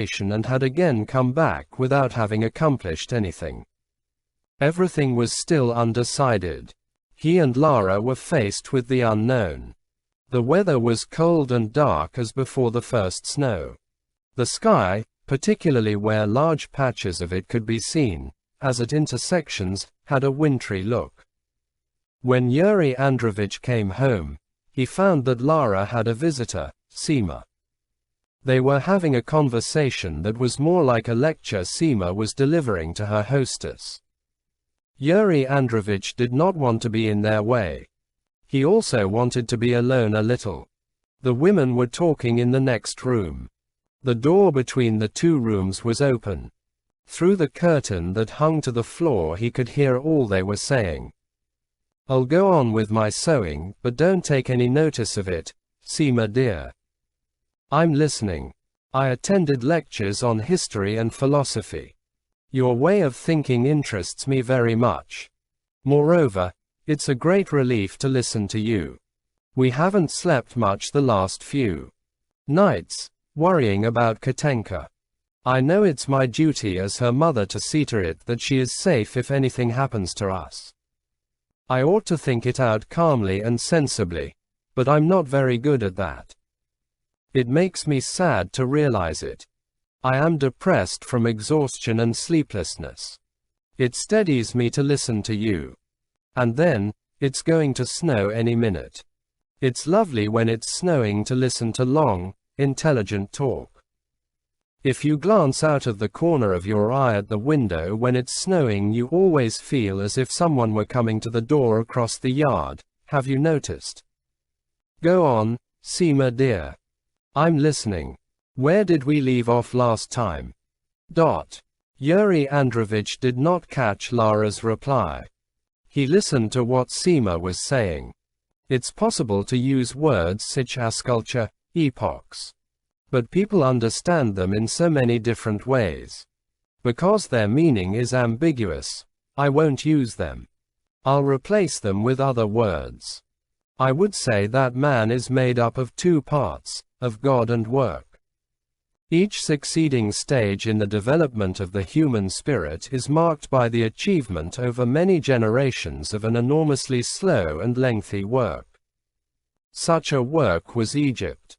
and had again come back without having accomplished anything. Everything was still undecided. He and Lara were faced with the unknown. The weather was cold and dark as before the first snow. The sky, particularly where large patches of it could be seen, as at intersections, had a wintry look. When Yurii Andreevich came home, he found that Lara had a visitor, Sima. They were having a conversation that was more like a lecture Sima was delivering to her hostess. Yurii Andreevich did not want to be in their way. He also wanted to be alone a little. The women were talking in the next room. The door between the two rooms was open. Through the curtain that hung to the floor he could hear all they were saying. "I'll go on with my sewing, but don't take any notice of it, Sima dear. I'm listening. I attended lectures on history and philosophy. Your way of thinking interests me very much. Moreover, it's a great relief to listen to you. We haven't slept much the last few nights, worrying about Katenka. I know it's my duty as her mother to see to it that she is safe if anything happens to us. I ought to think it out calmly and sensibly, but I'm not very good at that. It makes me sad to realize it. I am depressed from exhaustion and sleeplessness. It steadies me to listen to you. And then, it's going to snow any minute. It's lovely when it's snowing to listen to long, intelligent talk. If you glance out of the corner of your eye at the window when it's snowing, you always feel as if someone were coming to the door across the yard. Have you noticed? Go on, Sima dear. I'm listening. Where did we leave off last time? Yurii Andreevich did not catch Lara's reply. He listened to what Sima was saying. It's possible to use words such as culture, epochs. But people understand them in so many different ways. Because their meaning is ambiguous, I won't use them. I'll replace them with other words. I would say that man is made up of two parts, of God and work. Each succeeding stage in the development of the human spirit is marked by the achievement over many generations of an enormously slow and lengthy work. Such a work was Egypt.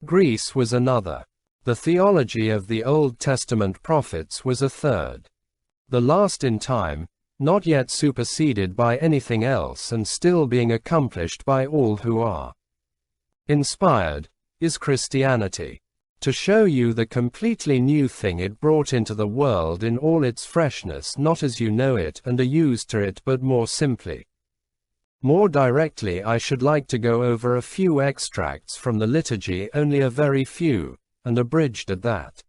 Greece was another. The theology of the Old Testament prophets was a third. The last in time, not yet superseded by anything else and still being accomplished by all who are inspired, is Christianity. To show you the completely new thing it brought into the world in all its freshness, not as you know it and are used to it, but more simply. More directly, I should like to go over a few extracts from the liturgy, only a very few, and abridged at that.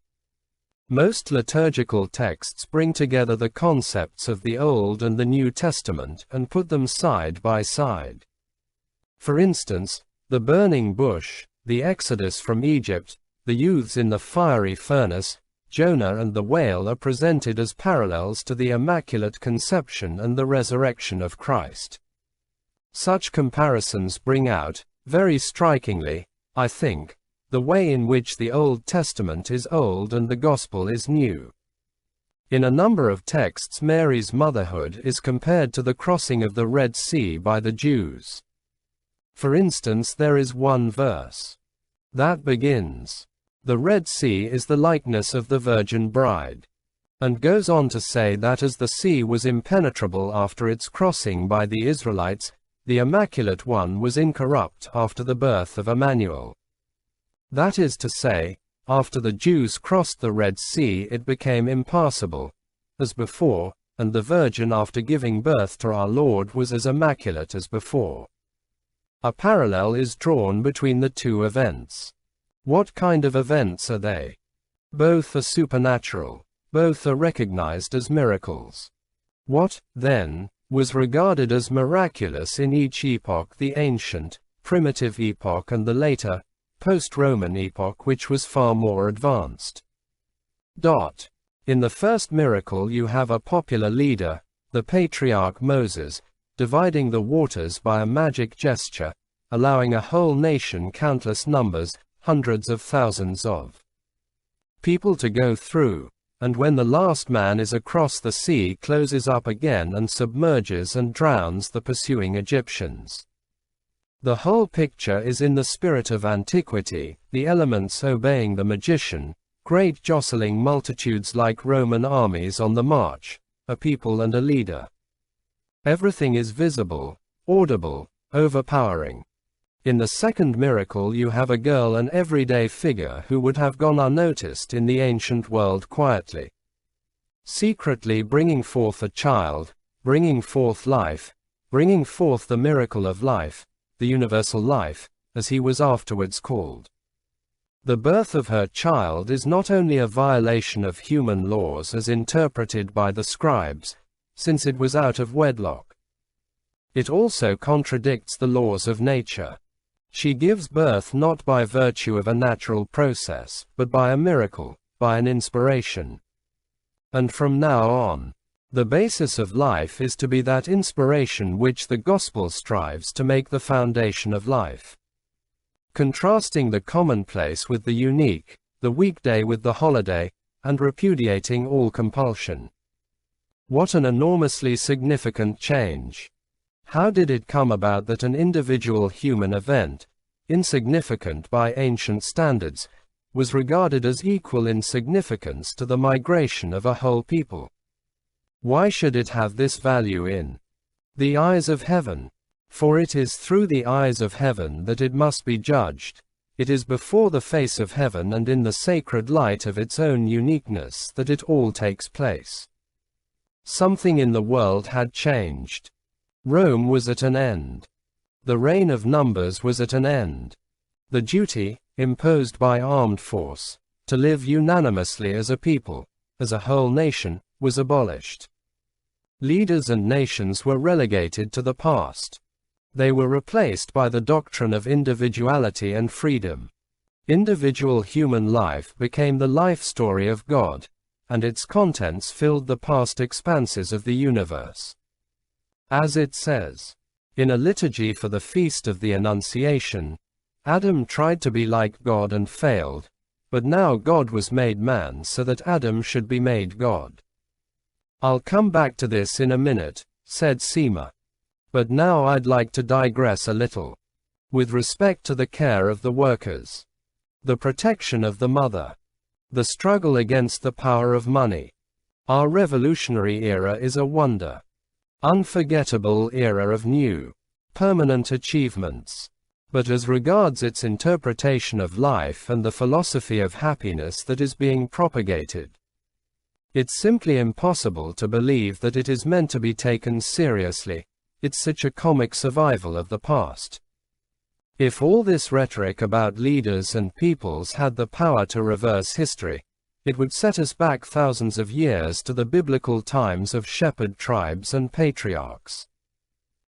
Most liturgical texts bring together the concepts of the Old and the New Testament and put them side by side. For instance, the burning bush, the Exodus from Egypt, the youths in the fiery furnace, Jonah and the whale are presented as parallels to the Immaculate Conception and the resurrection of Christ. Such comparisons bring out, very strikingly, I think, the way in which the Old Testament is old and the Gospel is new. In a number of texts, Mary's motherhood is compared to the crossing of the Red Sea by the Jews. For instance, there is one verse that begins, "The Red Sea is the likeness of the Virgin Bride," and goes on to say that as the sea was impenetrable after its crossing by the Israelites, the Immaculate One was incorrupt after the birth of Emmanuel. That is to say, after the Jews crossed the Red Sea it became impassable, as before, and the Virgin after giving birth to our Lord was as immaculate as before. A parallel is drawn between the two events. What kind of events are they? Both are supernatural. Both are recognized as miracles. What, then, was regarded as miraculous in each epoch, the ancient, primitive epoch and the later, post-Roman epoch, which was far more advanced? In the first miracle you have a popular leader, the patriarch Moses, dividing the waters by a magic gesture, allowing a whole nation, countless numbers, hundreds of thousands of people to go through, and when the last man is across the sea closes up again and submerges and drowns the pursuing Egyptians. The whole picture is in the spirit of antiquity, the elements obeying the magician, great jostling multitudes like Roman armies on the march, a people and a leader. Everything is visible, audible, overpowering. In the second miracle you have a girl, an everyday figure who would have gone unnoticed in the ancient world quietly, secretly bringing forth a child, bringing forth life, bringing forth the miracle of life, the universal life, as he was afterwards called. The birth of her child is not only a violation of human laws as interpreted by the scribes, since it was out of wedlock. It also contradicts the laws of nature. She gives birth not by virtue of a natural process, but by a miracle, by an inspiration. And from now on, the basis of life is to be that inspiration which the Gospel strives to make the foundation of life. Contrasting the commonplace with the unique, the weekday with the holiday, and repudiating all compulsion. What an enormously significant change! How did it come about that an individual human event, insignificant by ancient standards, was regarded as equal in significance to the migration of a whole people? Why should it have this value in the eyes of heaven? For it is through the eyes of heaven that it must be judged. It is before the face of heaven and in the sacred light of its own uniqueness that it all takes place. Something in the world had changed. Rome was at an end. The reign of numbers was at an end. The duty, imposed by armed force, to live unanimously as a people, as a whole nation, was abolished. Leaders and nations were relegated to the past. They were replaced by the doctrine of individuality and freedom. Individual human life became the life story of God, and its contents filled the past expanses of the universe. As it says, in a liturgy for the Feast of the Annunciation, Adam tried to be like God and failed, but now God was made man so that Adam should be made God. I'll come back to this in a minute, said Sima. But now I'd like to digress a little. With respect to the care of the workers, the protection of the mother, the struggle against the power of money. Our revolutionary era is a wonder. Unforgettable era of new, permanent achievements. But as regards its interpretation of life and the philosophy of happiness that is being propagated, it's simply impossible to believe that it is meant to be taken seriously. It's such a comic survival of the past. If all this rhetoric about leaders and peoples had the power to reverse history, it would set us back thousands of years to the biblical times of shepherd tribes and patriarchs.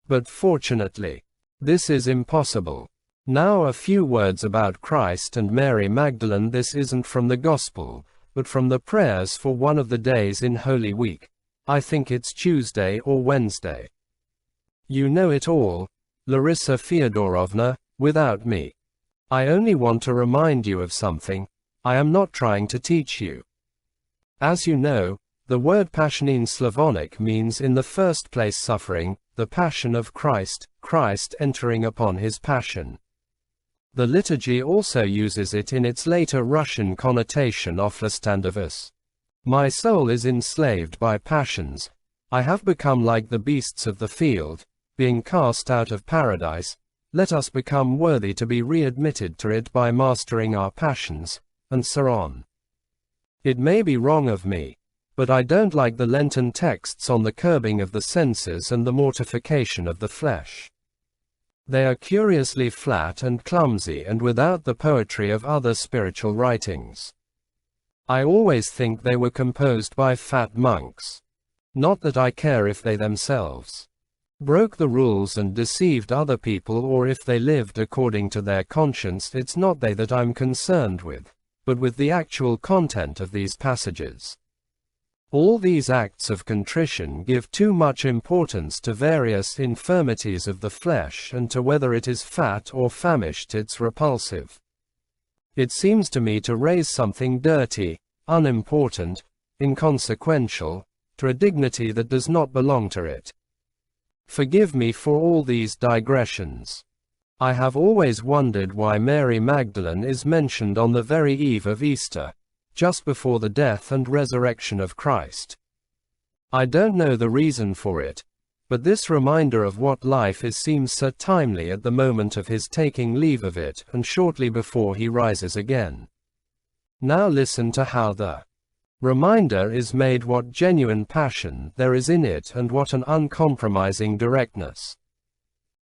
But fortunately, this is impossible. Now a few words about Christ and Mary Magdalene. This isn't from the Gospel, but from the prayers for one of the days in Holy Week. I think it's Tuesday or Wednesday. You know it all, Larissa Fyodorovna, without me. I only want to remind you of something. I am not trying to teach you. As you know, the word passion in Slavonic means in the first place suffering, the passion of Christ, Christ entering upon his passion. The liturgy also uses it in its later Russian connotation oflastandovus. My soul is enslaved by passions. I have become like the beasts of the field, being cast out of paradise. Let us become worthy to be readmitted to it by mastering our passions, and so on. It may be wrong of me, but I don't like the Lenten texts on the curbing of the senses and the mortification of the flesh. They are curiously flat and clumsy and without the poetry of other spiritual writings. I always think they were composed by fat monks. Not that I care if they themselves broke the rules and deceived other people, or if they lived according to their conscience. It's not they that I'm concerned with, but with the actual content of these passages. All these acts of contrition give too much importance to various infirmities of the flesh and to whether it is fat or famished. It's repulsive. It seems to me to raise something dirty, unimportant, inconsequential, to a dignity that does not belong to it. Forgive me for all these digressions. I have always wondered why Mary Magdalene is mentioned on the very eve of Easter, just before the death and resurrection of Christ. I don't know the reason for it, but this reminder of what life is seems so timely at the moment of his taking leave of it and shortly before he rises again. Now listen to how the reminder is made, what genuine passion there is in it, and what an uncompromising directness.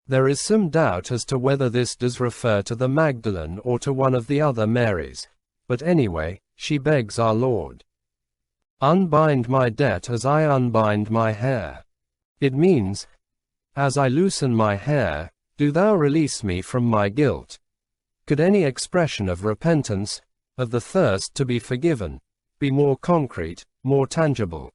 There is some doubt as to whether this does refer to the Magdalene or to one of the other Marys, but anyway, she begs our Lord, "Unbind my debt as I unbind my hair." It means, as I loosen my hair, do thou release me from my guilt. Could any expression of repentance, of the thirst to be forgiven, be more concrete, more tangible?